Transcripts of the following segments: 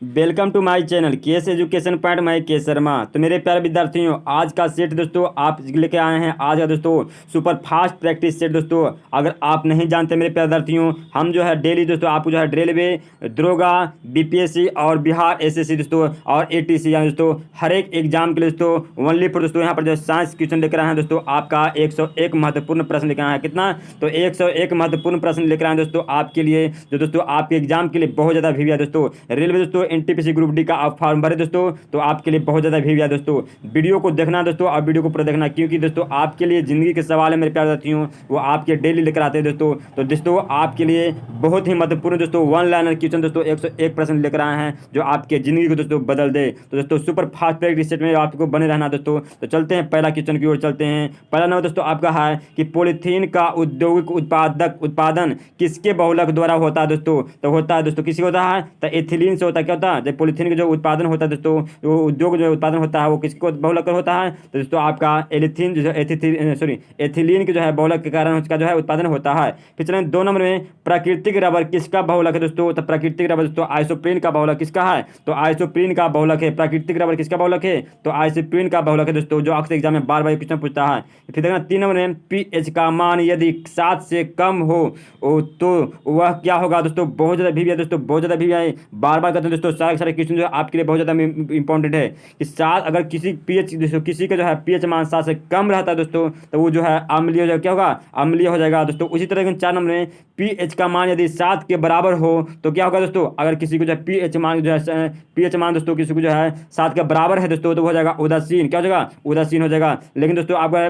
Welcome to my channel KS education point. मैं K Sharma. तो मेरे प्यारे विद्यार्थियों, आज का सेट दोस्तों आप लेके आए हैं। आज का दोस्तों सुपर फास्ट प्रैक्टिस सेट दोस्तों। अगर आप नहीं जानते मेरे प्यारे विद्यार्थियों, हम जो है डेली दोस्तों आपको जो है रेलवे, दरोगा, बीपीएससी और बिहार एसएससी दोस्तों और एटीसी यानी दोस्तों हर एक एग्जाम के लिए दोस्तों ओनली फॉर दोस्तों यहाँ पर जो साइंस क्वेश्चन लेकर आए हैं दोस्तों। आपका 101 महत्वपूर्ण प्रश्न लेकर आए हैं। कितना? तो 101 महत्वपूर्ण प्रश्न लेकर आए हैं दोस्तों आपके लिए, जो दोस्तों आपके एग्जाम के लिए बहुत ज़्यादा भी है दोस्तों। रेलवे दोस्तों एनटीपीसी ग्रुप डी का आप फॉर्म भरे दोस्तों, तो आपके लिए बहुत ज़्यादा भी है दोस्तों। वीडियो को देखना दोस्तों और वीडियो को पूरा देखना, क्योंकि दोस्तों आपके लिए ज़िंदगी के सवाल है मेरे प्यारे साथियों, वो आपके डेली लेकर आते हैं दोस्तों। तो दोस्तों आपके लिए बहुत ही महत्वपूर्ण दोस्तों वन लाइनर क्वेश्चन दोस्तों 101 प्रश्न लेकर आए हैं, जो आपके ज़िंदगी को दोस्तों बदल दे। तो दोस्तों सुपर फास्ट प्रैक्टिस सेट में आपको बने रहना दोस्तों। तो चलते हैं पहला क्वेश्चन की ओर चलते हैं। पहला नंबर दोस्तों आपका है कि पॉलीथीन का औद्योगिक उत्पादन किसके बहुलक द्वारा होता है दोस्तों? तो होता है दोस्तों किसी होता है तो एथिलीन से होता है। क्या होता है? जब पॉलीथीन का जो उत्पादन होता है दोस्तों, वो उद्योग जो उत्पादन होता है वो किसको बहुलक कर होता है? तो दोस्तों आपका एलिथीन जो एथिलीन के जो है बहुलक के कारण उसका जो है उत्पादन होता है। फिर चलें 2 नंबर में, प्राकृतिक रबर किसका बहुलक है दोस्तों? तो प्राकृतिक रबर दोस्तों आइसोप्रीन का बहुलक किसका है? तो आइसोप्रीन का बहुलक है। प्राकृतिक रबर किसका बहुलक है? तो आइसोप्रीन का बहुलक है दोस्तों, जो अक्सर एग्जाम में बार बार क्वेश्चन पूछता है। फिर देखना 3 नंबर में, पीएच का मान यदि 7 से कम हो तो वह क्या होगा दोस्तों? बहुत ज़्यादा भी है दोस्तों, बहुत ज़्यादा भी है। बार बार कहते हैं दोस्तों, सारे क्वेश्चन जो है आपके लिए बहुत ज़्यादा इंपॉर्टेंट है कि 7 अगर किसी पीएच दोस्तों किसी का जो है पीएच मान 7 से कम रहता है दोस्तों, तो वो जो है अम्लीय हो जाएगा। क्या होगा? अम्लीय हो जाएगा दोस्तों। उसी तरह के 4 नंबर में, पीएच का मान यदि 7 के बराबर हो तो क्या होगा दोस्तों? अगर किसी को जो है पीएच मान दोस्तों किसी को जो है 7 के बराबर है दोस्तों, तो वो हो जाएगा उदासीन। क्या हो जाएगा? उदासीन हो जाएगा। लेकिन दोस्तों आपका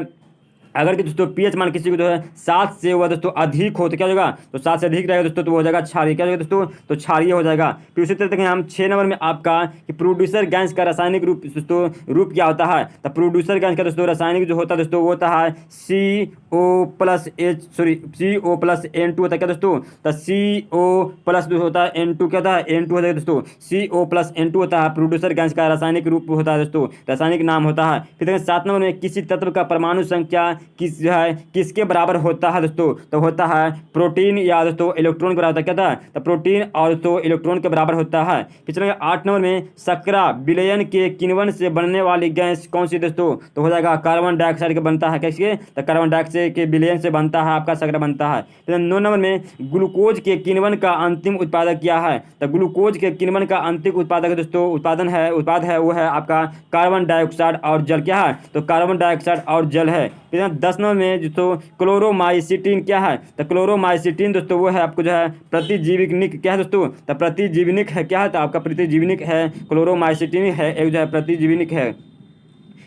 अगर कि दोस्तों पीएच मान किसी को जो है 7 से वह दोस्तों अधिक हो तो क्या हो जाएगा? तो 7 से अधिक रहेगा दोस्तों, तो वो हो जाएगा क्षारीय। क्या हो जाएगा दोस्तों? तो क्षारीय हो जाएगा। फिर उसी तरह देखें हम 6 नंबर में आपका कि प्रोड्यूसर गैस का रासायनिक रूप दोस्तों रूप क्या होता है? तो प्रोड्यूसर गैस का दोस्तों रासायनिक जो होता है दोस्तों वो होता है CO+N2 होता है। क्या दोस्तों? तो CO+ होता है N2। क्या होता है? N2 हो जाएगा दोस्तों। CO+N2 होता है प्रोड्यूसर गैस का रासायनिक रूप होता है दोस्तों, रासायनिक नाम होता है। फिर देखें 7 नंबर में, किसी तत्व का परमाणु संख्या किस जो है किसके बराबर होता है दोस्तों? तो होता है प्रोटीन या दोस्तों इलेक्ट्रॉन के बराबर होता है। क्या होता है? तो प्रोटीन और दोस्तों इलेक्ट्रॉन के बराबर होता है। फिर चलेंगे 8 नंबर में, सकरा विलयन के किण्वन से बनने वाली गैस कौन सी दोस्तों? तो हो जाएगा कार्बन डाइऑक्साइड के बनता है। कैसे? तो कार्बन डाइऑक्साइड के विलयन से बनता है आपका सकरा बनता है। फिर 9 नंबर में, ग्लूकोज के किण्वन का अंतिम उत्पादक क्या है? तो ग्लूकोज के किण्वन का अंतिम उत्पादक दोस्तों उत्पाद है वो है आपका कार्बन डाइऑक्साइड और जल। क्या है? तो कार्बन डाइऑक्साइड और जल है। फिर 10 नंबर में दोस्तों क्लोरोमाइसिटिन क्या है? तो क्लोरोमाइसिटिन दोस्तों वो है आपको जो है प्रतिजीवनिक। क्या है दोस्तों? तो प्रतिजीवनिक है। क्या है? तो आपका प्रतिजीवनिक है, क्लोरोमाइसिटिन है, एक जो है प्रतिजीवनिक है।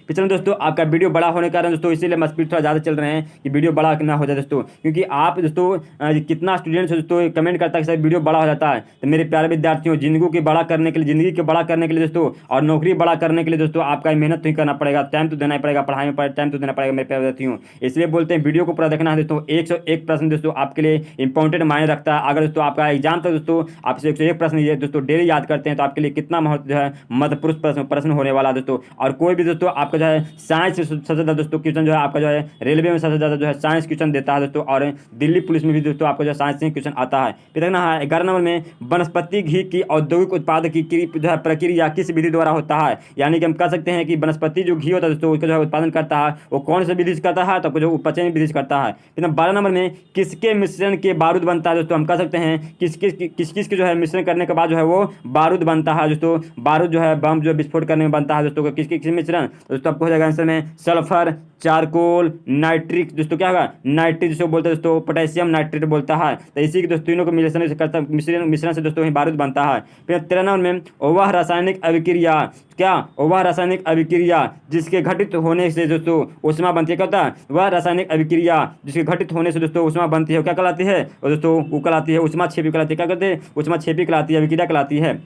पिछले दोस्तों आपका वीडियो बड़ा होने के कारण दोस्तों इसीलिए मैं स्पीड थोड़ा ज़्यादा चल रहे हैं कि वीडियो बड़ा ना हो जाए दोस्तों, क्योंकि आप दोस्तों कितना स्टूडेंट्स दोस्तों कमेंट करता है कि सर वीडियो बड़ा हो जाता है। तो मेरे प्यारे विद्यार्थियों, ज़िंदगी के बड़ा करने के लिए, ज़िंदगी के बड़ा करने के लिए दोस्तों और नौकरी बड़ा करने के लिए दोस्तों आपका मेहनत तो ही करना पड़ेगा, टाइम तो देना ही पड़ेगा, पढ़ाई में टाइम तो देना पड़ेगा मेरे प्यारे विद्यार्थियों। इसलिए बोलते हैं वीडियो को पूरा देखना है दोस्तों। 101 प्रश्न दोस्तों आपके लिए इंपॉर्टेंट मायने रखता है। अगर दोस्तों आपका एग्जाम तक दोस्तों आपसे 101 प्रश्न ये दोस्तों डेली याद करते हैं, तो आपके लिए कितना महत्व जो है महत्वपूर्ण प्रश्न होने वाला है दोस्तों। और कोई भी दोस्तों आपका जो है साइंस से सबसे ज़्यादा दोस्तों क्वेश्चन जो है आपका जो है रेलवे में सबसे ज़्यादा जो है साइंस क्वेश्चन देता है दोस्तों, और दिल्ली पुलिस में भी दोस्तों आपको जो है साइंस से क्वेश्चन आता है। फिर देखना है 11 नंबर में, वनस्पति घी की औद्योगिक उत्पादन की जो है प्रक्रिया किस विधि द्वारा होता है? यानी कि हम कह सकते हैं कि वनस्पति जो घी होता है दोस्तों उसका जो है उत्पादन करता है वो कौन सा विधि से करता है? तो जो उपचयन विधि से करता है। फिर 12 नंबर में, किसके मिश्रण के बारूद बनता है दोस्तों? हम कह सकते हैं किस किस के जो है मिश्रण करने के बाद जो है वो बारूद बनता है दोस्तों। बारूद जो है बम जो विस्फोट करने में बनता है दोस्तों। किस मिश्रण दोस्तों? आपको हो जाएगा आंसर में सल्फर, चारकोल, नाइट्रिक दोस्तों। क्या होगा? नाइट्रिक जिसको बोलते हैं दोस्तों, पोटेशियम नाइट्रेट बोलता है। तो इसी के दोस्तों तीनों को मिश्रण से करता मिश्रण से दोस्तों ही बारूद बनता है। फिर 13 नंबर में, वह रासायनिक अभिक्रिया क्या? वह रासायनिक अभिक्रिया जिसके घटित होने से दोस्तों ऊष्मा बनती है। क्या होता है? वह रासायनिक अभिक्रिया जिसके घटित होने से दोस्तों ऊष्मा बनती है, क्या कहलाती है? और दोस्तों वो कहलाती है ऊष्मा क्षेपी कहलाती है। क्या कहते हैं? ऊष्मा क्षेपी कहलाती है, अभिक्रिया कहलाती है।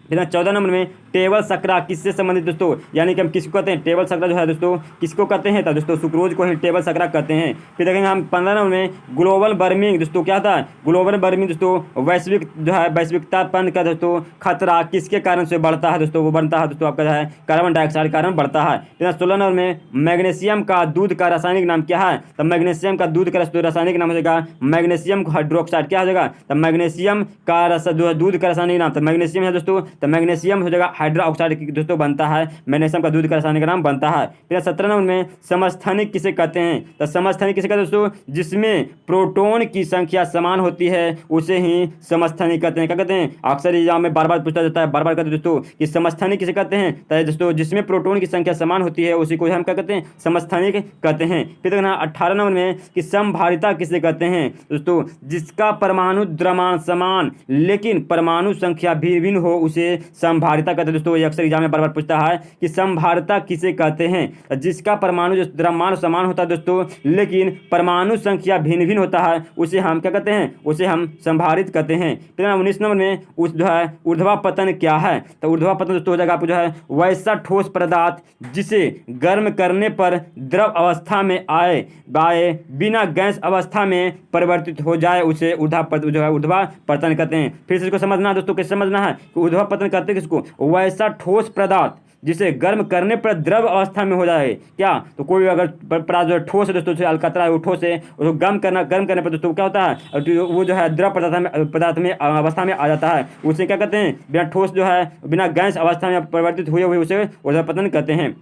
फिर 14 नंबर में, टेबल शर्करा किससे संबंधित दोस्तों, यानी कि हम किसको कहते हैं, टेबल शर्करा जो है दोस्तों किसको कहते हैं, तो दोस्तों सुक्रोज को ही टेबल शर्करा कहते हैं। फिर देखेंगे हम 15 नंबर में ग्लोबल वार्मिंग दोस्तों क्या था, ग्लोबल वार्मिंग दोस्तों वैश्विक जो है वैश्विकतापन का दोस्तों खतरा किसके कारण से बढ़ता है दोस्तों, वो बनता है दोस्तों आपका जो है कार्बन डाइऑक्साइड के कारण बढ़ता है। फिर 16 नंबर में मैग्नीशियम का दूध का रासायनिक नाम क्या है, तो मैग्नीशियम का दूध का रासायनिक नाम हो जाएगा मैग्नीशियम हाइड्रोक्साइड, क्या हो जाएगा, तो मैग्नीशियम का दूध का रासायनिक नाम, तो मैग्नीशियम है दोस्तों, तो मैग्नीशियम हो जाएगा हाइड्रोक्साइड दोस्तों बनता है, मैग्नीशियम का दूध का रासायनिक नाम बनता है। फिर 17 नंबर में समस्थानिक किसे कहते हैं, तो समस्थानिक किसे कहते हैं दोस्तों, जिसमें प्रोटॉन की संख्या समान होती है उसे ही समस्थानिक कहते हैं। क्या कहते हैं, अक्सर एग्जाम में बार बार पूछा जाता है, बार बार कहते हैं दोस्तों कि समस्थानिक किसे कहते हैं, तो दोस्तों जिसमें प्रोटॉन की संख्या समान होती है उसी को हम क्या कहते हैं, समस्थानिक कहते हैं। फिर देखना 18 नंबर में कि समभारिता किसे कहते हैं दोस्तों, जिसका परमाणु द्रव्यमान समान लेकिन परमाणु संख्या भिन्न भिन्न हो उसे समभारिता कहते हैं। दोस्तों ये अक्सर एग्जाम में बार बार पूछता है कि समभारिता किसे कहते हैं, जिसका परमाणु जो द्रव्यमान समान होता है दोस्तों लेकिन परमाणु संख्या भिन्न भिन्न होता है उसे हम क्या कहते हैं, उसे हम संभारित कहते हैं। फिर 19 नंबर में उस जो है ऊर्ध्वापतन क्या है, तो ऊर्ध्वापतन दोस्तों हो जाएगा आपको जो है वैसा ठोस पदार्थ जिसे गर्म करने पर द्रव अवस्था में आए बिना गैस अवस्था में परिवर्तित हो जाए उसे ऊर्ध्वापतन कहते हैं। फिर से इसको समझना है दोस्तों, कैसे समझना है कि ऊर्ध्वापतन कहते हैं किसको, वैसा ठोस पदार्थ जिसे गर्म करने पर द्रव अवस्था में हो जाए, क्या, तो कोई अगर पदार्थ जो है ठोस है दोस्तों, जैसे अलकतरा है वो ठोस है, उसको गर्म करने पर दोस्तों क्या होता है, तो वो जो है द्रव पदार्थ में अवस्था में आ जाता है, उसे क्या कहते हैं, बिना ठोस जो है बिना गैस अवस्था में परिवर्तित हुए उसे ऊर्ध्वापतन कहते हैं।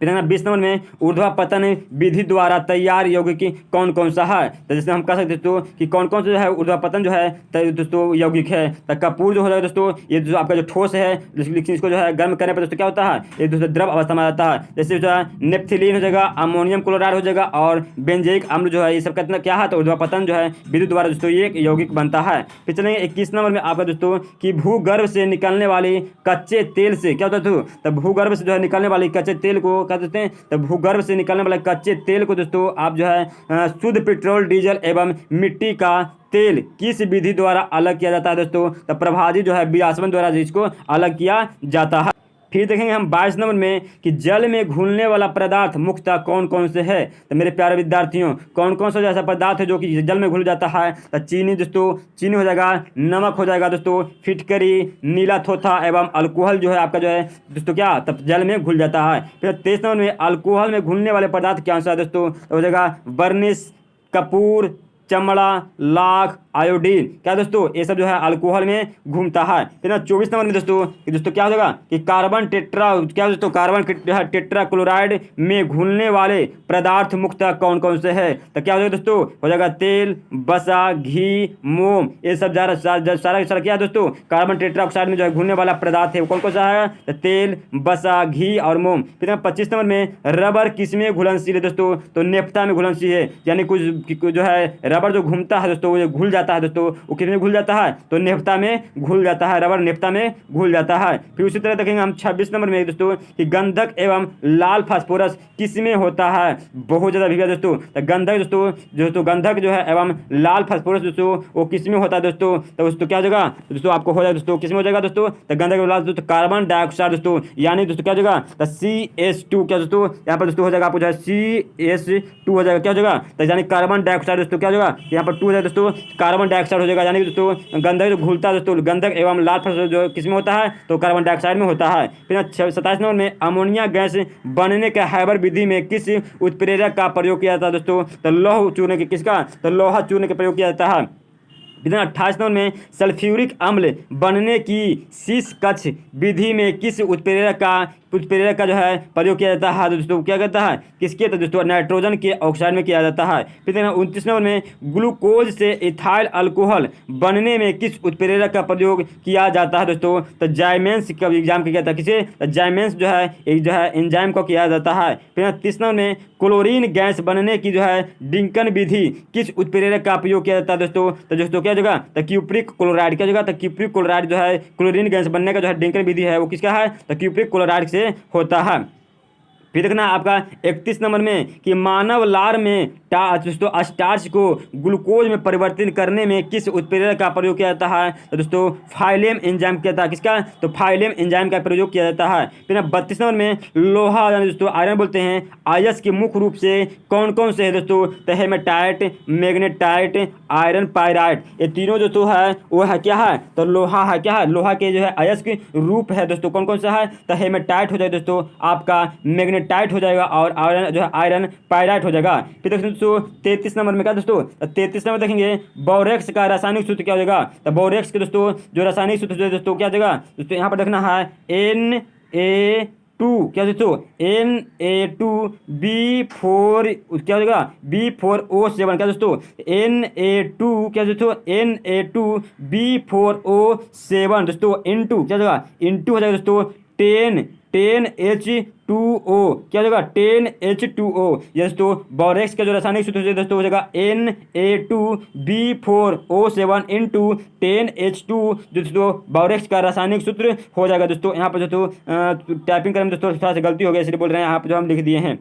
फिर 20 नंबर में ऊर्ध्वापतन विधि द्वारा तैयार यौगिक कौन कौन सा है, तो जैसे हम कह सकते हैं दोस्तों कि कौन कौन सा जो है ऊर्ध्वापतन जो है दोस्तों यौगिक है, तो कपूर जो हो जाएगा दोस्तों, ये जो आपका जो ठोस है लेकिन इसको जो है गर्म करने पर दोस्तों क्या होता है, ये दोस्तों द्रव अवस्था में आ जाता है। जैसे जो है नेप्थिलीन हो जाएगा, अमोनियम क्लोराइड हो जाएगा और बेंजोइक अम्ल जो है ये सब कितना क्या है, तो ऊर्ध्वापतन जो है विधि द्वारा दोस्तों ये एक यौगिक बनता है। फिर चलेंगे 21 नंबर में आपका दोस्तों कि भूगर्भ से निकलने वाली कच्चे तेल से क्या होता है, तो भूगर्भ से जो है निकलने वाली कच्चे तेल को क्या कहते हैं, तो भूगर्भ से निकलने वाले कच्चे तेल को दोस्तों आप जो है शुद्ध पेट्रोल डीजल एवं मिट्टी का तेल किस विधि द्वारा अलग किया जाता है दोस्तों, तो प्रभाजी जो है वियासवन द्वारा इसको अलग किया जाता है। फिर देखेंगे हम 22 नंबर में कि जल में घुलने वाला पदार्थ मुख्यतः कौन कौन से है, तो मेरे प्यारे विद्यार्थियों कौन कौन सा ऐसा पदार्थ है जो कि जल में घुल जाता है, तो चीनी दोस्तों, चीनी हो जाएगा, नमक हो जाएगा दोस्तों, फिटकरी, नीला थोथा एवं अल्कोहल जो है आपका जो है दोस्तों क्या तब जल में घुल जाता है। फिर 23 नंबर में अल्कोहल में घुलने वाले पदार्थ क्या सा है दोस्तों, तो हो जाएगा बर्निश, कपूर, चमड़ा, लाख, आयोडीन, क्या दोस्तों ये सब जो है अल्कोहल में घूमता है। फिर 24 नंबर में दोस्तों क्या हो जाएगा कि कार्बन टेट्रा क्या दोस्तों कार्बन टेट्रा क्लोराइड में घुलने वाले पदार्थ मुख्यतः कौन कौन से है, तो क्या हो जाएगा दोस्तों, हो जाएगा तेल, बसा, घी, मोम, ये सब सारा क्या है दोस्तों कार्बन टेट्राऑक्साइड में जो है घुलने वाला पदार्थ है वो कौन कौन सा है, तो तेल, बसा, घी और मोम। फिर 25 नंबर में रबर किसमें घुलनशील है दोस्तों, तो नेफ्ता में घुलनशील है, यानी कुछ जो है रबर जो घूमता है दोस्तों वो घुल जाता है दोस्तों, वो किसमें घुल जाता है, तो नेफ्ता में घुल जाता है, रबर नेफ्ता में घुल जाता है। फिर उसी तरह देखेंगे हम 26 नंबर में दोस्तों कि गंधक एवं लाल फास्फोरस किसमें होता है, बहुत ज़्यादा भीगा दोस्तों, तो गंधक दोस्तों गंधक जो है एवं लाल फास्फोरस दोस्तों वो किसमें होता है दोस्तों, तो दोस्तों क्या हो जाएगा दोस्तों आपको हो जाएगा दोस्तों किसमें हो जाएगा दोस्तों, तो गंधक लाल दोस्तों कार्बन डाइऑक्साइड दोस्तों, यानी दोस्तों क्या हो जाएगा, तो CS2 क्या दोस्तों यहाँ पर दोस्तों हो जाएगा आपको जो है CS2 हो जाएगा, क्या हो जाएगा, तो यानी कार्बन डाइऑक्साइड दोस्तों क्या हो जाएगा यहाँ पर 2 हो जाएगा दोस्तों कार्बन डाइऑक्साइड हो जाएगा, यानी दोस्तों गंधक जो घुलता है दोस्तों गंधक एवं लाल फास्फोरस जो किसमें होता है, तो कार्बन डाइऑक्साइड में होता है। फिर 27 नंबर में अमोनिया गैस बनने के हैबर विधि में किस उत्प्रेरक का प्रयोग किया जाता है दोस्तों, तो लौह चूर्ण के किसका, तो लोहा चूर्ण का प्रयोग किया जाता है। 28 नंबर में सल्फ्यूरिक अम्ल बनने की शीश कक्ष विधि में किस उत्प्रेरक का जो है प्रयोग किया जाता है दोस्तों, क्या कहता है किसके, तो दोस्तों नाइट्रोजन के ऑक्साइड में किया जाता है। फिर 29 नंबर में ग्लूकोज से इथाइल अल्कोहल बनने में किस उत्प्रेरक का प्रयोग किया जाता है दोस्तों, तो जाइमेंस का एग्जाम किया जाता है, किसे, तो जाइमेंस जो है एक जो है एंजाइम को किया जाता है। फिर 30 नंबर में क्लोरीन गैस बनने की जो है डिंकन विधि किस उत्प्रेरक का प्रयोग किया जाता है दोस्तों, तो दोस्तों क्या जगह, तो क्यूप्रिक क्लोराइड, क्या जगह, तो क्यूप्रिक क्लोराइड जो है क्लोरीन गैस बनने का जो है डिंकन विधि है वो किसका है, तो क्यूप्रिक क्लोराइड से होता है। फिर देखना आपका 31 नंबर में कि मानव लार में दोस्तों स्टार्च को ग्लूकोज में परिवर्तित करने में किस उत्प्रेरक का प्रयोग किया जाता है? तो दोस्तों फाइलेम एंजाइम किया जाता है। किसका? तो फाइलेम एंजाइम का प्रयोग किया जाता है। फिर 32 नंबर में लोहा यानी दोस्तों आयरन बोलते हैं, आयस के मुख्य रूप से कौन कौन से है दोस्तों? तो हेमेटाइट, मैग्नेटाइट, आयरन पायराइट, ये तीनों दोस्तों है वो है क्या है? तो लोहा है। क्या है? लोहा के जो है अयस्क के रूप है दोस्तों। कौन कौन सा है? तो हेमेटाइट हो जाएगा दोस्तों, आपका मैग्नेटाइट हो जाएगा, और आयरन जो है आयरन पायराइट हो जाएगा। फिर दोस्तों 33 नंबर में क्या दोस्तों? 33 नंबर देखेंगे बोरेक्स का रासायनिक सूत्र क्या हो जाएगा? तो बोरेक्स के दोस्तों जो रासायनिक सूत्र जो दोस्तों क्या हो जाएगा? दोस्तों यहाँ पर देखना है Na2, क्या दोस्तों? Na2B4 क्या हो जाएगा? B4O7, क्या दोस्तों? Na2 क्या दोस्तों? Na2B4O7 दोस्तों इनटू क्या हो जाएगा? इनटू हो जाएगा दोस्तों 10H2O, क्या हो जाएगा? 10H2O। ये दोस्तों बोरेक्स का जो रासायनिक सूत्र दोस्तों हो जाएगा Na2B4O7 इंटू 10H2, जो दोस्तों बोरेक्स का रासायनिक सूत्र हो जाएगा दोस्तों। यहाँ पर दोस्तों टाइपिंग करने में दोस्तों थोड़ा सा गलती हो गया, इसलिए बोल रहे हैं यहाँ पर जो हम लिख दिए हैं।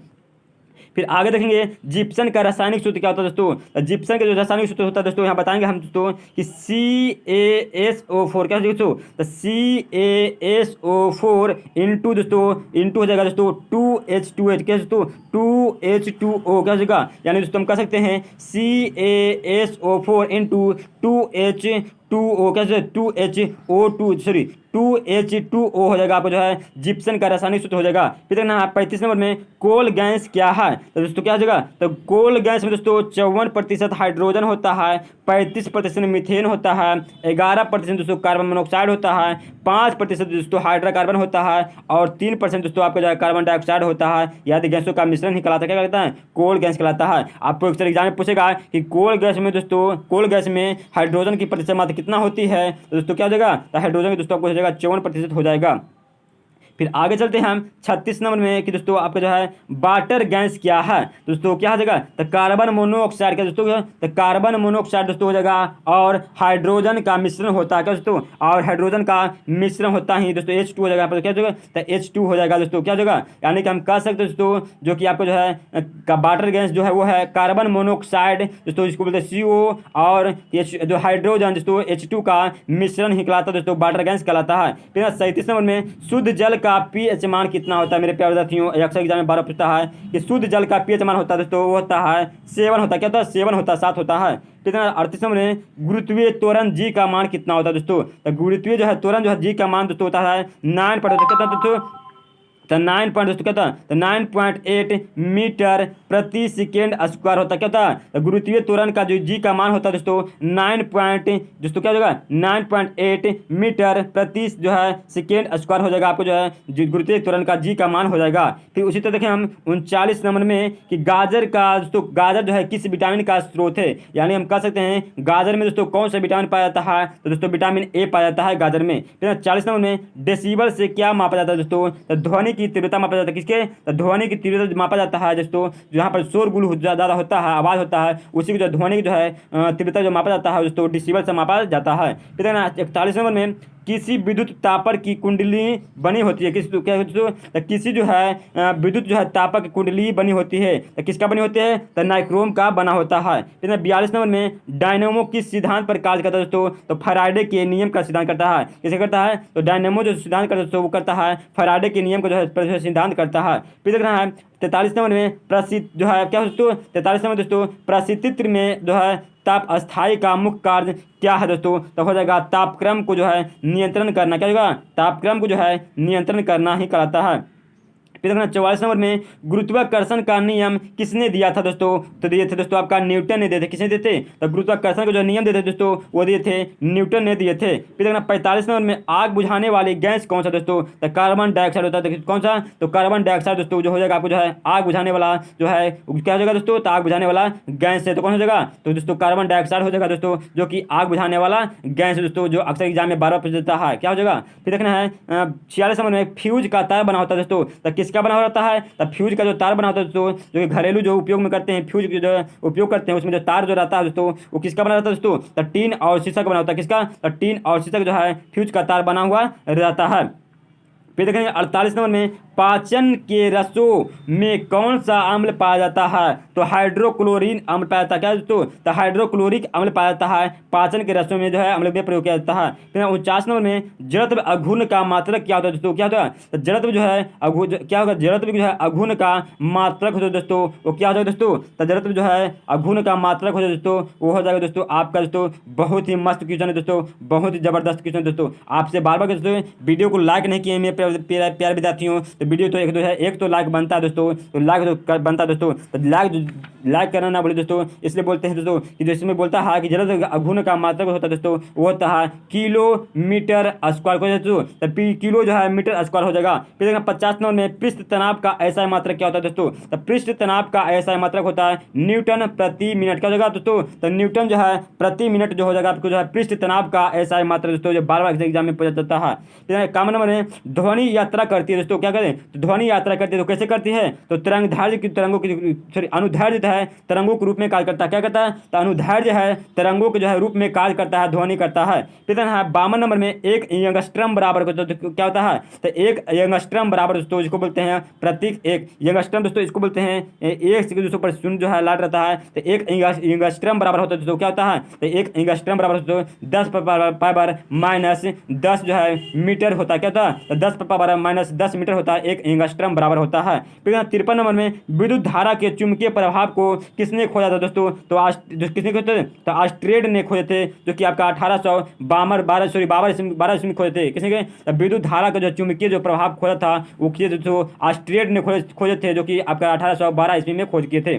फिर आगे देखेंगे जिप्सन का रासायनिक सूत्र क्या होता है दोस्तों? जिप्सन का जो रासायनिक सूत्र होता है दोस्तों यहाँ बताएंगे हम दोस्तों कि CaSO4, क्या दोस्तों? तो CaSO4 इंटू दोस्तों इंटू हो जाएगा दोस्तों 2H2H, क्या दोस्तों? 2H2O, क्या हो जाएगा? यानी दोस्तों हम कह सकते हैं CaSO4 इंटू 2H2O, क्या 2HO2 सॉरी 2H2O हो जाएगा आपको जो है जिप्सन का रासायनिक सूत्र हो जाएगा। फिर देखना 35 नंबर में कोल गैस क्या है? तो दोस्तों क्या हो जाएगा? तो कोल गैस में दोस्तों 54% हाइड्रोजन होता है, 35% मीथेन होता है, 11% दोस्तों कार्बन मोनोऑक्साइड होता है, 5% दोस्तों हाइड्रोकार्बन होता है, और 3% दोस्तों आपका जो है कार्बन डाइऑक्साइड होता है। याद गैसों का मिश्रण ही कहलाता है। क्या कहलाता है? कोल गैस कहलाता है। आपको अक्सर एग्जाम में पूछेगा कि कोल गैस में दोस्तों कोल गैस में हाइड्रोजन की प्रतिशत मात्रा कितना होती है? तो दोस्तों क्या हो जाएगा? तो हाइड्रोजन की दोस्तों आपको हो जाएगा 54% हो जाएगा। फिर आगे चलते हैं हम 36 नंबर में कि दोस्तों आपका जो है वाटर गैस क्या है? दोस्तों क्या हो जाएगा? तो कार्बन मोनोऑक्साइड, क्या दोस्तों? तो कार्बन मोनोऑक्साइड दोस्तों हो जाएगा, और हाइड्रोजन का मिश्रण होता है। क्या दोस्तों? और हाइड्रोजन का मिश्रण होता ही दोस्तों H2 हो जाएगा। यहाँ पर क्या हो जाएगा? तो H2 हो जाएगा दोस्तों। क्या हो जाएगा? यानी कि हम कह सकते हैं दोस्तों जो कि आपको जो है वाटर गैस जो है वो है कार्बन मोनोऑक्साइड दोस्तों, इसको बोलते हैं CO, और जो हाइड्रोजन दोस्तों H2 का मिश्रण ही कहलाता है दोस्तों, वाटर गैस कहलाता है। फिर 37 नंबर में शुद्ध जल का pH मान कितना होता है? मेरे प्यारे विद्यार्थियों अक्सर एग्जाम में 12 पूछता है कि शुद्ध जल का pH मान होता है दोस्तों, वो होता है 7 होता है। क्या होता है? 7 होता है, 7 होता है। कितना 38 में गुरुत्वीय त्वरण G का मान कितना होता है दोस्तों? तो गुरुत्वीय जो है त्वरण जो है G का मान दोस्तों होता है 9 पर कितना दोस्तों? तो 9 पॉइंट दोस्तों क्या होता है? तो 9.8 मीटर प्रति सेकेंड स्क्वायर होता है। क्या होता है? तो गुरुत्वीय त्वरण का जो जी का मान होता है दोस्तों 9 पॉइंट दोस्तों क्या हो जाएगा? 9.8 मीटर प्रति जो है सेकेंड स्क्वायर हो जाएगा। आपको जो है गुरुत्वीय त्वरण का जी का मान हो जाएगा। फिर उसी तरह देखें हम 39 नंबर में कि गाजर का दोस्तों गाजर जो है किस विटामिन का स्रोत है? यानी हम कह सकते हैं गाजर में दोस्तों कौन सा विटामिन पाया जाता है? तो दोस्तों विटामिन ए पाया जाता है गाजर में। फिर 40 नंबर में डेसिबल से क्या मापा जाता है दोस्तों? तो ध्वनि की तीव्रता मापा जाता है। किसके? तो ध्वनि की तीव्रता मापा जाता है दोस्तों जहाँ पर शोरगुल ज़्यादा होता है, आवाज़ होता है, उसी की जो ध्वनि की जो है तीव्रता जो मापा जाता है दोस्तों डेसिबल से मापा जाता है। फिर 41 नंबर में किसी विद्युत तापर की कुंडली बनी होती है। किस क्या दोस्तों? तो किसी जो है विद्युत जो है तापर की कुंडली बनी होती है, तो किसका बनी होती है? तो नाइक्रोम का बना होता है। फिर 42 नंबर में डायनेमो किस सिद्धांत पर कार्य करता है दोस्तों? तो फैराडे के नियम का सिद्धांत करता है। किसे करता है? तो डायनेमो जो सिद्धांत करता है दोस्तों वो करता है फैराडे के नियम का जो है सिद्धांत करता है। फिर देख रहा है 43 नंबर में प्रसिद्ध जो है क्या दोस्तों? 43 नंबर दोस्तों प्रसिद्ध में जो है ताप अस्थाई का मुख्य कार्य क्या है दोस्तों? तो हो जाएगा तापक्रम को जो है नियंत्रण करना। क्या होगा? तापक्रम को जो है नियंत्रण करना ही कहलाता है। फिर देखना 44 नंबर में गुरुत्वाकर्षण का नियम किसने दिया था दोस्तों? तो दिए थे दोस्तों आपका न्यूटन ने दिए थे। किसने दिए थे? तो गुरुत्वाकर्षण को जो नियम दिए थे दोस्तों वो दिए थे न्यूटन ने दिए थे। फिर देखना 45 नंबर में आग बुझाने वाली गैस कौन सा दोस्तों? तो कार्बन डाइऑक्साइड होता है। कौन सा? तो कार्बन डाइऑक्साइड दोस्तों जो हो जाएगा आपको जो है आग बुझाने वाला जो है क्या हो जाएगा दोस्तों? तो आग बुझाने वाला गैस है। तो कौन हो जाएगा? तो दोस्तों कार्बन डाइऑक्साइड हो जाएगा दोस्तों जो कि आग बुझाने वाला गैस है दोस्तों, जो अक्सर एग्जाम में 12 पूछ देता है। क्या हो जाएगा? फिर देखना है 46 नंबर में फ्यूज का तार बना होता है दोस्तों। तो किसका बना होता है? तब फ्यूज का जो तार बना होता है दोस्तों जो कि घरेलू जो उपयोग में करते हैं, फ्यूज जो उपयोग करते हैं उसमें जो तार जो रहता है दोस्तों वो किसका बना रहता है दोस्तों? तो टीन और शीशा का बना होता है। किसका? तो टीन और शीशा का जो है फ्यूज का तार बना हुआ रहता है। फिर देखेंगे 48 नंबर में पाचन के रसों में कौन सा अम्ल पाया जाता है? तो हाइड्रोक्लोरिन अम्ल पाया जाता है। क्या दोस्तों? तो हाइड्रोक्लोरिक अम्ल पाया जाता है, पाचन के रसों में जो है अम्ल में प्रयोग किया जाता है। फिर 49 नंबर में जड़त्व अघूर्ण का मात्रक क्या होता है दोस्तों? क्या होता है? तो जड़त्व जो है क्या होगा? जड़त्व जो है अघूर्ण का मात्रक होता है दोस्तों, वो क्या हो जाएगा दोस्तों? तो जड़त्व जो है अघूर्ण का मात्रक हो जाएगा दोस्तों, वो हो जाएगा दोस्तों आपका दोस्तों। बहुत ही मस्त क्वेश्चन है दोस्तों, बहुत ही जबरदस्त क्वेश्चन है दोस्तों। आपसे बार बार दोस्तों वीडियो को लाइक नहीं किए मेरे प्यारे विद्यार्थियों, तो वीडियो तो एक तो लाइक बनता है दोस्तों, तो लाइक तो बनता है दोस्तों, तो लाइक करना ना बोले दोस्तों, इसलिए बोलते हैं दोस्तों कि जैसे में बोलता है कि जड़त्व अघूर्ण का मात्रक होता है दोस्तों, वो होता है किलोमीटर स्क्वायर को दोस्तों। तो किलो जो है मीटर स्क्वायर हो जाएगा। फिर देखना 50 नंबर में पृष्ठ तनाव का ऐसा मात्रक क्या होता है दोस्तों? तो पृष्ठ तनाव का ऐसा मात्रक होता है न्यूटन प्रति मिनट। क्या हो जाएगा दोस्तों? तो न्यूटन जो है प्रति मिनट जो हो जाएगा आपको जो है पृष्ठ तनाव का ऐसा मात्रक दोस्तों, जो बार बार एग्जाम में पूछा जाता है। फिर 51 नंबर में ध्वनि यात्रा करती है दोस्तों, क्या करें? तो ध्वनि यात्रा करती है, तो कैसे करती है? तो तरंगधार्य की तरंगों की सॉरी अनुदैर्ध्य जो है तरंगों के रूप में कार्य करता है। क्या करता है? तो अनुदैर्ध्य है तरंगों के जो है रूप में कार्य करता है, ध्वनि करता है। फिर है 52 नंबर में एक यंगस्ट्रम बराबर क्या होता है? तो एक यंगस्ट्रम बराबर दोस्तों इसको बोलते हैं प्रतीक एक यंगस्ट्रम दोस्तों, इसको बोलते हैं एक से दोस्तों पर शून्य जो है लाट रहता है, तो एक यंगस्ट्रम बराबर होता है दोस्तों। क्या होता है? तो एक यंगस्ट्रम बराबर दोस्तों 10 पावर माइनस 10 जो है मीटर होता है। क्या होता है? तो 10 पावर माइनस 10 मीटर होता है, एक एंगस्ट्रम बराबर होता है। फिर 53 नंबर में विद्युत धारा के चुंबकीय प्रभाव को किसने खोजा था दोस्तों? तो किसने खोजे थे? तो ऑस्ट्रेड ने खोजे थे, जो कि आपका 1812 ईस्वी में खोजे थे। किसने के? तो विद्युत धारा का जो चुंबकीय जो प्रभाव खोजा था वो किए दोस्तों ऑस्ट्रेड ने खोजे थे, जो कि आपका 1812 ईस्वी में खोज किए थे।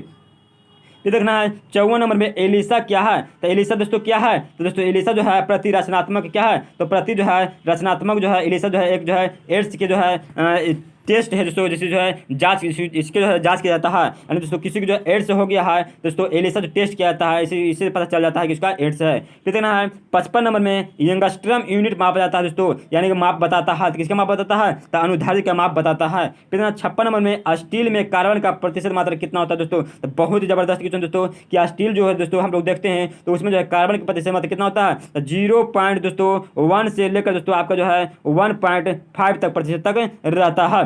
फिर देखना है 54 नंबर में एलिसा क्या है? तो एलिसा दोस्तों क्या है? तो दोस्तों एलिसा जो है प्रति रचनात्मक क्या है? तो प्रति जो है रचनात्मक जो है एलिसा जो है एक जो है एड्स के जो है टेस्ट है दोस्तों, जैसे जो है जांच इसके जो है जांच किया जाता है, यानी दोस्तों किसी को जो एड्स हो गया है दोस्तों एलिसा जो टेस्ट किया जाता है, इससे पता चल जाता है कि इसका एड्स है। फिर देखना है 55 नंबर में यंगस्ट्रम यूनिट मापा जाता है दोस्तों, यानी कि माप बताता है, किसका माप बताता है? तो अनुदैर्ध्य का माप बताता है। फिर देखना 56 नंबर में स्टील में कार्बन का प्रतिशत मात्रा कितना होता है दोस्तों? तो बहुत ही जबरदस्त क्वेश्चन दोस्तों कि स्टील जो है दोस्तों हम लोग देखते हैं तो उसमें जो है कार्बन का प्रतिशत मात्रा कितना होता है? तो 0 दोस्तों 1 से लेकर दोस्तों आपका जो है 1.5 तक प्रतिशत तक रहता है।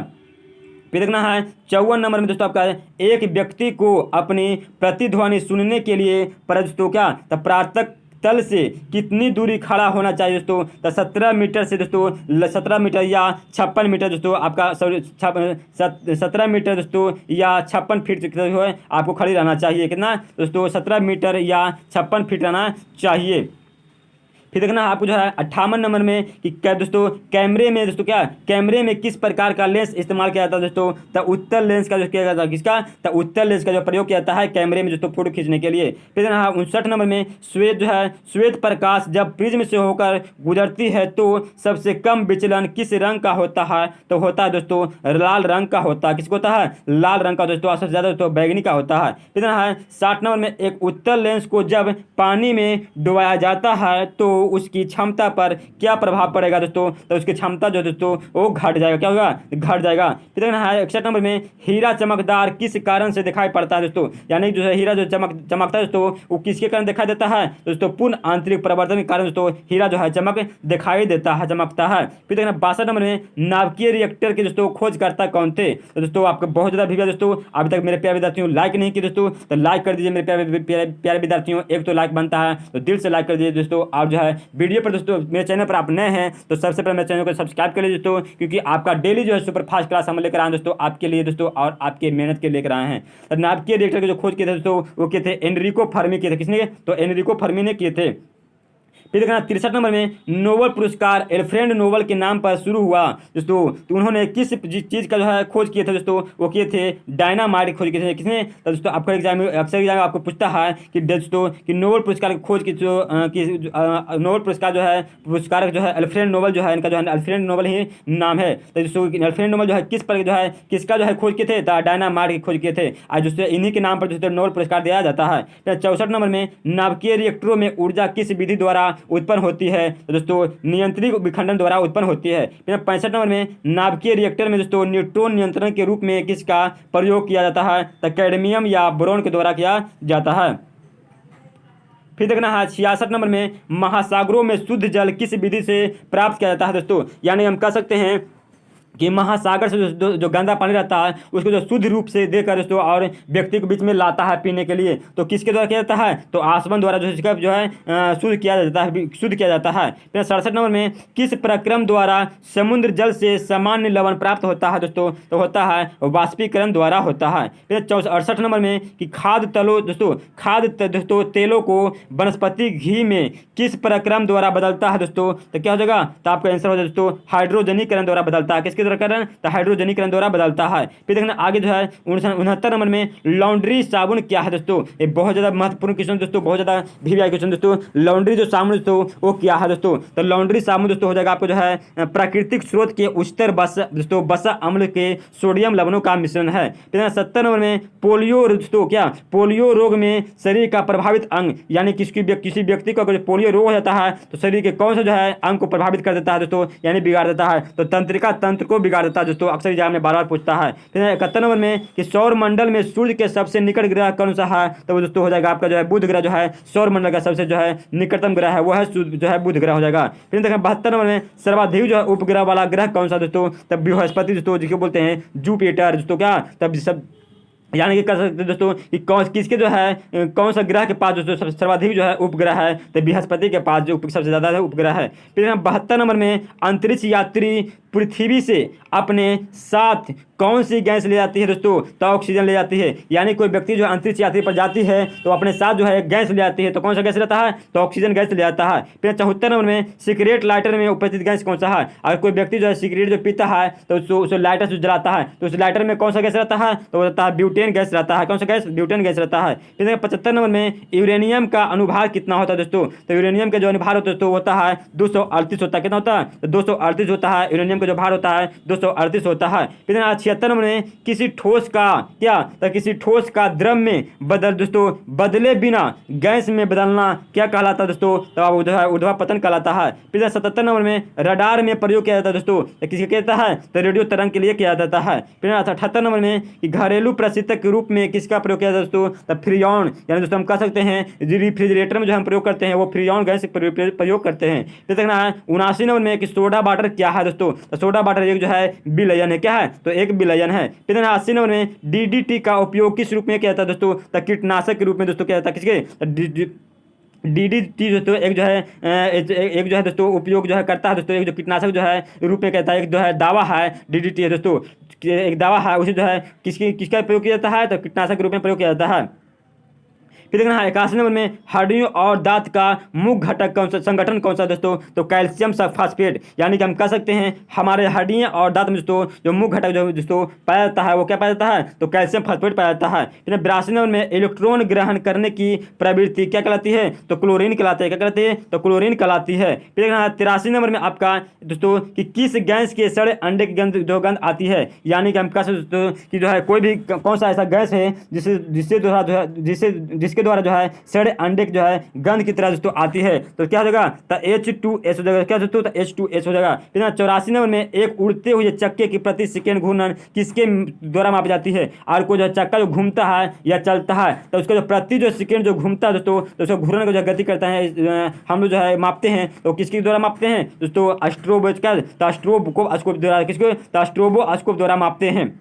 फिर देखना है 54 नंबर में दोस्तों आपका एक व्यक्ति को अपनी प्रतिध्वनि सुनने के लिए दोस्तों क्या? तो प्रार्थक तल से कितनी दूरी खड़ा होना चाहिए दोस्तों? तो 17 मीटर से दोस्तों 17 मीटर या 56 मीटर दोस्तों आपका 17 मीटर दोस्तों या 56 फीट जो है आपको खड़ी रहना चाहिए। कितना दोस्तों? 17 मीटर या 56 फीट रहना चाहिए। फिर देखना आपको जो है 58 नंबर में कि क्या दोस्तों कैमरे में दोस्तों क्या कैमरे में किस प्रकार का लेंस इस्तेमाल किया जाता है दोस्तों? तो उत्तल लेंस का जो किया जाता है, किसका? तो उत्तल लेंस का जो प्रयोग किया जाता है कैमरे में दोस्तों फोटो खींचने के लिए। फिर देखना 59 नंबर में श्वेत जो है श्वेत प्रकाश जब प्रिज्म से होकर गुजरती है तो सबसे कम विचलन किस रंग का होता है? तो होता है दोस्तों लाल रंग का होता है। किसको होता है? लाल रंग का दोस्तों, सबसे ज़्यादा दोस्तों बैगनी का होता है। फिर देखना है 60 नंबर में एक उत्तल लेंस को जब पानी में डुबाया जाता है तो उसकी क्षमता पर क्या प्रभाव पड़ेगा दोस्तों? तो उसकी क्षमता जो दोस्तों वो घट जाएगा। क्या होगा? घट जाएगा। फिर देखना है 61 नंबर में हीरा चमकदार किस कारण से दिखाई पड़ता है दोस्तों? यानी जो है हीरा जो चमकता है दोस्तों वो किसके कारण दिखाई देता है? दोस्तों पूर्ण आंतरिक परिवर्तन के कारण दोस्तों हीरा जो है चमक दिखाई देता है, चमकता है। फिर देखना 62 नंबर में नाभिकीय रिएक्टर के दोस्तों खोजकर्ता कौन थे? तो दोस्तों आपको बहुत ज़्यादा वीडियो दोस्तों अभी तक मेरे प्यारे विद्यार्थियों लाइक नहीं किए दोस्तों, तो लाइक कर दीजिए मेरे प्यारे विद्यार्थियों, एक तो लाइक बनता है तो दिल से लाइक कर दीजिए दोस्तों। और जो है वीडियो पर दोस्तों मेरे चैनल पर आप नए हैं तो सबसे पहले मेरे चैनल को सब्सक्राइब कर लीजिए दोस्तों, क्योंकि आपका डेली जो है सुपर फास्ट क्लास हम लेकर आए हैं दोस्तों आपके लिए दोस्तों, और आपके मेहनत के लेकर आए हैं। तो नाभिकीय रिएक्टर के जो खोज किए थे दोस्तों वो किए थे एनरिको फर्मी किए थे। किसने? तो एनरिको फर्मी ने किए थे। फिर देखना 63 नंबर में नोबेल पुरस्कार एल्फ्रेड नोबेल के नाम पर शुरू हुआ दोस्तों, तो उन्होंने किस चीज़ का जो है खोज किए थे दोस्तों? वो किए थे डायनामाइट खोज किए थे। किसने? तो दोस्तों आपका एग्जाम अक्सर एग्जाम आपको पूछता है कि दोस्तों कि नोबेल पुरस्कार की खोज की जो नोबेल पुरस्कार जो है पुरस्कार जो है एल्फ्रेड नोबेल जो है इनका जो है एल्फ्रेड नोबेल ही नाम है। तो दोस्तों एल्फ्रेड नोबेल जो है किस पर जो है किसका जो है खोज किए थे? डायनामाइट की खोज किए थे। आज दोस्तों इन्हीं के नाम पर दोस्तों नोबेल पुरस्कार दिया जाता है। फिर 64 नंबर में नाभिकीय रिएक्टरों में ऊर्जा किस विधि द्वारा उत्पन्न होती है? तो दोस्तों नियंत्रित विखंडन द्वारा उत्पन्न होती है। फिर 65 नंबर में नाभिकीय रिएक्टर में दोस्तों न्यूट्रॉन नियंत्रण के रूप में किसका प्रयोग किया जाता है? तो कैडमियम या बोरॉन के द्वारा किया जाता है। फिर देखना है 66 नंबर में महासागरों में शुद्ध जल किस विधि से प्राप्त किया जाता है दोस्तों? यानी हम कह सकते हैं कि महासागर से जो गंदा पानी रहता है उसको जो शुद्ध रूप से देकर दोस्तों और व्यक्ति के बीच में लाता है पीने के लिए, तो किसके द्वारा किया जाता है, तो आसमान द्वारा जो इसका जो है शुद्ध किया जाता है, शुद्ध किया जाता है। फिर 67 नंबर में किस प्रक्रम द्वारा समुद्र जल से सामान्य लवण प्राप्त होता है दोस्तों, तो होता है वाष्पीकरण द्वारा होता है। फिर 68 नंबर में कि खाद्य तलों दोस्तों दोस्तों तेलों को वनस्पति घी में किस प्रक्रम द्वारा बदलता है दोस्तों, तो क्या हो जाएगा, तो आपका आंसर हो जाएगा दोस्तों हाइड्रोजनीकरण द्वारा बदलता है। किसके द्वारा, तो हाइड्रोजनीकरण द्वारा बदलता है। फिर देखना आगे जो है 69 नंबर में लॉन्ड्री साबुन क्या है दोस्तों, ये बहुत ज़्यादा महत्वपूर्ण क्वेश्चन दोस्तों, बहुत ज़्यादा वीवीआई क्वेश्चन दोस्तों। लॉन्ड्री जो साबुन दोस्तों वो क्या है दोस्तों, तो लॉन्ड्री साबुन दोस्तों हो जाएगा आपको जो है प्राकृतिक स्रोत के उच्चतर दोस्तों बसा अम्ल के सोडियम लवणों का मिश्रण है। फिर 70 नंबर में पोलियो दोस्तों क्या, पोलियो रोग में शरीर का प्रभावित अंग, यानी किसी व्यक्ति को अगर पोलियो रोग हो जाता है तो शरीर के कौन सा जो है अंग को प्रभावित कर देता है दोस्तों, यानी बिगाड़ देता है, तो तंत्रिका तंत्र को बिगाड़ देता है दोस्तों, अक्सर एग्जाम में बार बार पूछता है। फिर 71 नंबर में कि सौर मंडल में सूर्य के सबसे निकट ग्रह कौन सा है, तो वो दोस्तों हो जाएगा आपका जो है बुध ग्रह जो है सौर मंडल का सबसे जो है निकटतम ग्रह है वो है जो है बुध ग्रह हो जाएगा। फिर देखा 72 नंबर में सर्वाधिक जो है उपग्रह वाला ग्रह कौन सा दोस्तों, तब बृहस्पति दोस्तों जिसको बोलते हैं जुपिटर दोस्तों क्या, तब सब यानी कि कर सकते दोस्तों कि किसके जो है कौन सा ग्रह के पास दोस्तों सर्वाधिक जो है उपग्रह है, तो बृहस्पति के पास जो सबसे ज़्यादा है उपग्रह है। फिर 72 नंबर में अंतरिक्ष यात्री पृथ्वी से अपने साथ कौन सी गैस ले जाती है दोस्तों, तो ऑक्सीजन ले जाती है। यानी कोई व्यक्ति जो अंतरिक्ष यात्री पर जाती है तो अपने साथ जो है गैस ले जाती है, तो कौन सा गैस रहता है, तो ऑक्सीजन गैस ले जाता है। फिर 74 नंबर में सिगरेट लाइटर में उपस्थित गैस कौन सा है, अगर कोई व्यक्ति जो है सिगरेट जो पीता है तो उस लाइटर से जलाता है तो उस लाइटर में कौन सा गैस रहता है, तो रहता है ब्यूटेन गैस रहता है। कौन सा गैस, ब्यूटेन गैस रहता है। फिर 75 नंबर में यूरेनियम का अनुभार कितना होता है दोस्तों, तो यूरेनियम का जो अनुभार होता है तो होता है 238 होता है। कितना होता है, तो 238 होता है। यूरेनियम का जो भार होता है 238 होता है। फिर 76 नंबर में किसी ठोस का क्या, तो किसी ठोस का द्रव में बदले बिना गैस में बदलना क्या कहलाता है दोस्तों, तो आप ऊर्ध्वापतन कहलाता है। फिर 77 नंबर में रडार में प्रयोग किया जाता है दोस्तों, तो किसके कहता है, तो रेडियो तरंग के लिए किया जाता है। फिर 78 नंबर में कि घरेलू प्रशीतक के रूप में किसका प्रयोग किया जाता है दोस्तों, तो फ्रीऑन, यानी दोस्तों हम कह सकते हैं रेफ्रिजरेटर में जो हम प्रयोग करते हैं वो फ्रीऑन गैस प्रयोग करते हैं। फिर देखना है 79 नंबर में कि सोडा वाटर क्या है दोस्तों, तो सोडा वाटर एक जो है विलयन है, क्या है, तो एक विलयन है। फिर 80 नंबर में डीडीटी का उपयोग किस रूप में किया जाता है दोस्तों, तो कीटनाशक के रूप में दोस्तों किया जाता है। किसके, डीडीटी दोस्तों एक जो है दोस्तों उपयोग जो है करता है दोस्तों, एक जो कीटनाशक जो है रूप में कहता है, एक जो है दावा है डीडीटी है दोस्तों, एक दावा है उसे जो है किसका प्रयोग किया जाता है, तो कीटनाशक के रूप में प्रयोग किया जाता है। फिर देखना 81 नंबर में हड्डियों और दांत का मुख्य घटक कौन सा, संगठन कौन सा दोस्तों, तो कैल्शियम फॉस्फेट, यानी कि हम कह सकते हैं हमारे हड्डियां और दांत में दोस्तों जो मुख्य घटक जो दोस्तों पाया जाता है वो क्या पाया जाता है, तो कैल्शियम फॉस्फेट पाया जाता है। फिर 82 नंबर में इलेक्ट्रॉन ग्रहण करने की प्रवृत्ति क्या कहलाती है, तो क्लोरीन कहलाती है। क्या कहलाती है, तो क्लोरीन कहलाती है। फिर देखना 83 नंबर में आपका दोस्तों कि किस गैस के सड़े अंडे की गंध आती है, यानी कि हम कह सकते दोस्तों कि जो है कोई भी कौन सा ऐसा गैस है जिसके द्वारा जो है सड़े अंडे जो है गंध की तरह दोस्तों आती है, तो क्या हो जाएगा, तो H2S हो जाएगा। क्या दोस्तों, तो H2S हो जाएगा। फिर 84 नंबर में एक उड़ते हुए चक्के की प्रति सेकेंड घूर्णन किसके द्वारा मापी जाती है, और कोई जो चक्का जो घूमता है या चलता है तो उसका जो प्रति जो सेकेंड जो घूमता है दोस्तों, तो उसको घूर्णन को जो गति करता है हम लोग जो है मापते हैं, तो किसके द्वारा मापते हैं दोस्तों, स्ट्रोबोस्कोप द्वारा, किसको, तो स्ट्रोबोस्कोप द्वारा मापते हैं।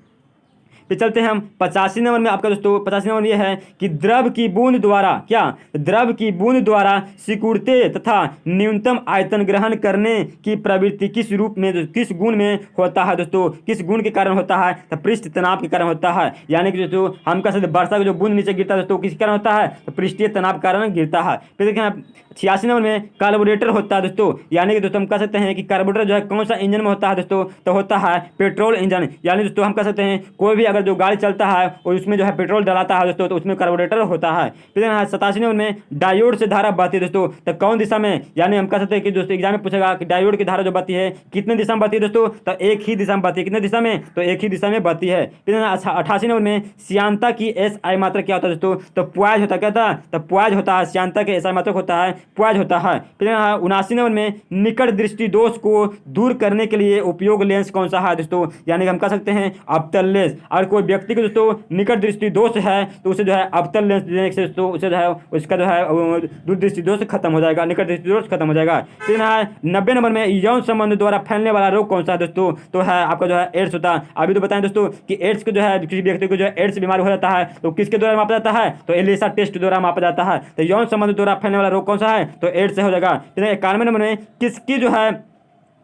फिर चलते हैं हम 85 नंबर में आपका दोस्तों 85 नंबर ये है कि द्रव की बूंद द्वारा क्या, द्रव की बूंद द्वारा सिकुड़ते तथा न्यूनतम आयतन ग्रहण करने की प्रवृत्ति किस रूप में, किस गुण में होता है दोस्तों, किस गुण के कारण होता है, तो पृष्ठ तनाव के कारण होता है। यानी कि दोस्तों हम कह सकते वर्षा का जो बूंद नीचे गिरता है दोस्तों किस कारण होता है, तो पृष्ठीय तनाव के कारण गिरता है। फिर देखें 86 नंबर में कार्बोरेटर होता है दोस्तों, यानी कि दोस्तों हम कह सकते हैं कि कार्बोरेटर जो है कौन सा इंजन में होता है दोस्तों, तो होता है पेट्रोल इंजन। यानी दोस्तों हम कह सकते हैं कोई भी जो गाड़ी चलता है और उसमें जो है पेट्रोल डलाता है दोस्तों, तो उसमें कार्बोरेटर होता है। फिर 87 नंबर में डायोड से धारा बहती है दोस्तों, तो कौन दिशा में, यानी हम कह सकते हैं कि दोस्तों एग्जाम में पूछेगा कि डायोड की धारा जो बहती है कितने दिशा में बहती है दोस्तों, तो एक ही दिशा में बहती है। कितने दिशा में, तो एक ही दिशा में बहती है। फिर 88 नंबर में श्यानता की SI मात्रक क्या होता है दोस्तों, तो प्वाइज होता है। क्या होता है, तो प्वाइज होता है। श्यानता के SI मात्रक होता है प्वाइज होता है। फिर 79 नंबर में निकट दृष्टि दोष को दूर करने के लिए उपयोग लेंस कौन सा है दोस्तों, यानी कि हम कह सकते हैं अवतल लेंस। और कोई व्यक्ति के दोस्तों निकट दृष्टि दोष है तो उसे जो है अवतल लेंस देने से दोस्तों उसे जो है उसका जो है दूर दृष्टि दोष खत्म हो जाएगा, निकट दृष्टि दोष खत्म हो जाएगा। फिर है 90 नंबर में यौन संबंध द्वारा फैलने वाला रोग कौन सा है दोस्तों, तो है आपका जो है एड्स होता है। अभी तो बताएं दोस्तों कि एड्स को जो है किसी व्यक्ति को जो है एड्स बीमारी हो जाता है तो किसके द्वारा मापा जाता है, तो एलिसा टेस्ट द्वारा मापा जाता है। तो यौन संबंध द्वारा फैलने वाला रोग कौन सा है, तो एड्स से हो जाएगा। फिर 91 नंबर में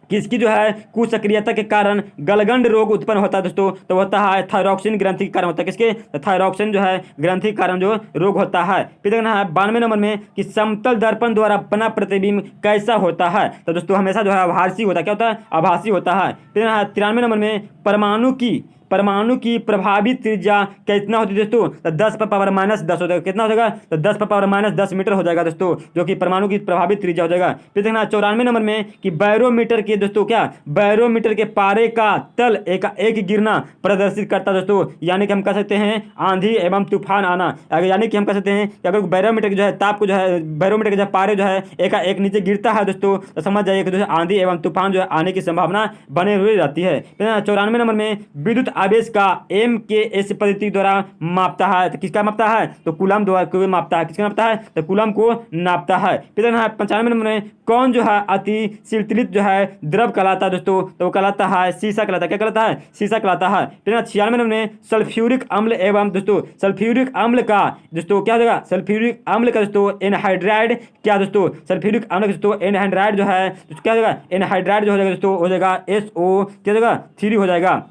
किसकी जो है कुसक्रियता के कारण गलगंड रोग उत्पन्न होता है दोस्तों, तो होता है थायरॉक्सिन ग्रंथि के कारण होता है। किसके, थायरॉक्सिन जो है ग्रंथि के कारण जो रोग होता है। फिर देखना है 92 नंबर में कि समतल दर्पण द्वारा बना प्रतिबिंब कैसा होता है, तो दोस्तों हमेशा जो है आभासी होता है। क्या होता है, आभासी होता है। फिर 93 नंबर में परमाणु की प्रभावित त्रिज्या कितना होती है दोस्तों, तो 10 पर पावर माइनस 10 हो जाएगा। कितना हो जाएगा, तो 10 पर पावर माइनस 10 मीटर हो जाएगा दोस्तों, जो कि परमाणु की प्रभावित त्रिज्या हो जाएगा। फिर देखना 94 नंबर में कि बैरोमीटर के दोस्तों क्या, बैरोमीटर के पारे का तल एक गिरना प्रदर्शित करता है दोस्तों। यानी कि हम कह सकते हैं आंधी एवं तूफान आना। यानी कि हम कह सकते हैं कि अगर बैरोमीटर की जो है ताप को जो है बैरोमीटर के जो पारे जो है एक नीचे गिरता है दोस्तों, तो समझ जाइए कि दोस्तों आंधी एवं तूफान जो है आने की संभावना बने हुई रहती है। 94 नंबर में विद्युत आवेश का MKS पद्धति द्वारा मापता है, तो किसका मापता है, तो कूलम द्वारा को मापता है। किसका मापता है, तो कूलम को नापता है। फिर 95 नंबर में कौन जो है अति शीतलित जो है द्रव कहलाता है दोस्तों, तो वो कहलाता है शीशा कहलाता है। क्या कहलाता है, शीशा कहलाता है। फिर 96 नंबर में सल्फ्यूरिक अम्ल एवं दोस्तों सल्फ्यूरिक अम्ल का दोस्तों क्या हो जाएगा, सल्फ्यूरिक अम्ल का दोस्तों एनहाइड्राइड क्या दोस्तों, सल्फ्यूरिक अम्ल का दोस्तों एनहाइड्राइड जो है तो क्या हो जाएगा, एनहाइड्राइड जो हो जाएगा दोस्तों हो जाएगा SO क्या हो जाएगा 3 हो जाएगा।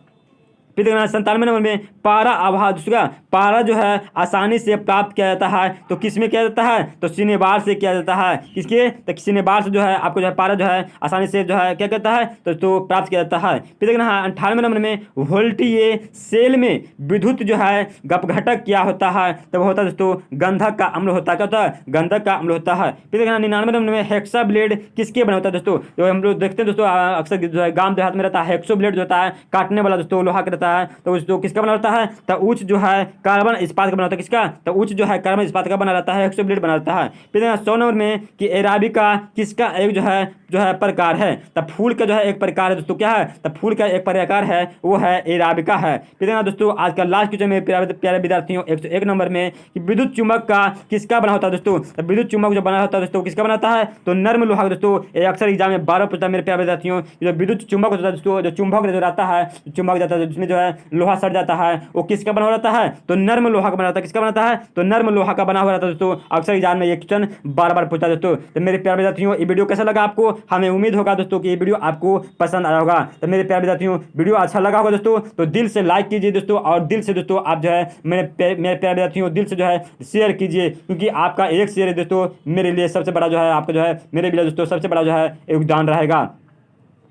फिर देखना 97 नंबर में पारा आभास दूसरा पारा जो है आसानी से प्राप्त किया जाता है, तो किस में किया जाता है, तो सिनेबार से किया जाता है। किसके, तो सिनेबार से जो है आपको जो है पारा जो है आसानी से जो है क्या कहता है, तो प्राप्त किया जाता है। फिर देखना 98 नंबर में वोल्टीय सेल में विद्युत जो है अपघटक क्या होता है, तो वो होता है दोस्तों गंधक का अम्ल होता है। क्या होता है, गंधक का अम्ल होता है। फिर देखना 99 नंबर में हेक्सा ब्लेड किसके बना होता है दोस्तों, जो हम लोग देखते हैं दोस्तों अक्सर जो है गांव देहात में रहता है हेक्सो ब्लेड जो होता है काटने वाला दोस्तों लोहा का है, तो उसको किसका बना रहता है, तो उच्च जो है कार्बन इस्पात का बना रहता है। किसका, तो उच्च जो है कार्बन इस्पात का बना रहता है, हेक्सो ब्लेड बना रहता है। फिर 100 नंबर में कि एराबिका किसका एक जो है प्रकार है, तो फूल का जो है एक प्रकार है दोस्तों। क्या है, तो फूल का एक प्रकार है वो है एराबिका है। फिर देखना दोस्तों आज का लास्ट क्वेश्चन में प्यारे विद्यार्थियों 101 नंबर में कि विद्युत चुंबक का किसका बना होता है दोस्तों, तो विद्युत चुंबक जो बना होता है दोस्तों किसका बनाता है, तो नर्म लोहा दोस्तों। ये अक्सर एग्जाम में 12 पूछता है मेरे प्यारे विद्यार्थियों। जो विद्युत चुंबक होता है दोस्तों, जो चुंबक जो रहता है चुंबक जाता है जिसमें जो है लोहा सड़ जाता है, वो किसका बना हुआ रहता है, तो नर्म लोहा का बना रहता है। किसका बनाता है, तो नर्म लोहा का बना हुआ रहता है दोस्तों। अक्सर एग्जाम में ये क्वेश्चन बार पूछता है दोस्तों। तो मेरे प्यारे विद्यार्थियों ये वीडियो कैसा लगा आपको, हमें उम्मीद होगा दोस्तों कि ये वीडियो आपको पसंद आया होगा। तो मेरे प्यारे विद्यार्थियों वीडियो अच्छा लगा होगा दोस्तों तो दिल से लाइक कीजिए दोस्तों, और दिल से दोस्तों आप जो है मेरे प्यारे विद्यार्थियों दिल से जो है शेयर कीजिए, क्योंकि आपका एक शेयर है दोस्तों मेरे लिए सबसे बड़ा जो है आपका जो है मेरे लिए दोस्तों सबसे बड़ा जो है योगदान रहेगा।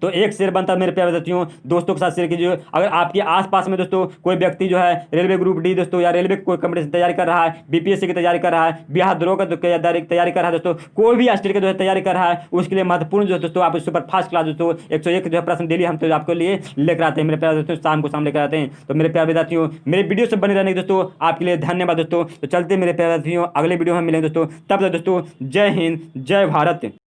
तो एक शेयर बनता है मेरे प्यारे विद्यार्थियों, दोस्तों के साथ शेयर कीजिए। अगर आपके आसपास में दोस्तों कोई व्यक्ति जो है रेलवे ग्रुप डी दोस्तों या रेलवे कोई कंपटीशन तैयारी कर रहा है, BPSC की तैयारी कर रहा है, बिहार दरों का तैयारी कर रहा है दोस्तों, कोई भी स्टेट का जो है तैयारी कर रहा है, उसके लिए महत्वपूर्ण जो है दोस्तों आप सुपर फास्ट क्लास दोस्तों 101 जो है प्रश्न डेली हम तो आपके लिए लेकर आते हैं मेरे प्यारे दोस्तों, शाम को शाम लेकर आते हैं। तो मेरे प्यारे विद्यार्थियों मेरे वीडियो से बने रहने दोस्तों आपके लिए धन्यवाद दोस्तों। तो चलते मेरे प्यारे विद्यार्थियों अगले वीडियो में मिलेंगे दोस्तों, तब तक दोस्तों जय हिंद जय भारत।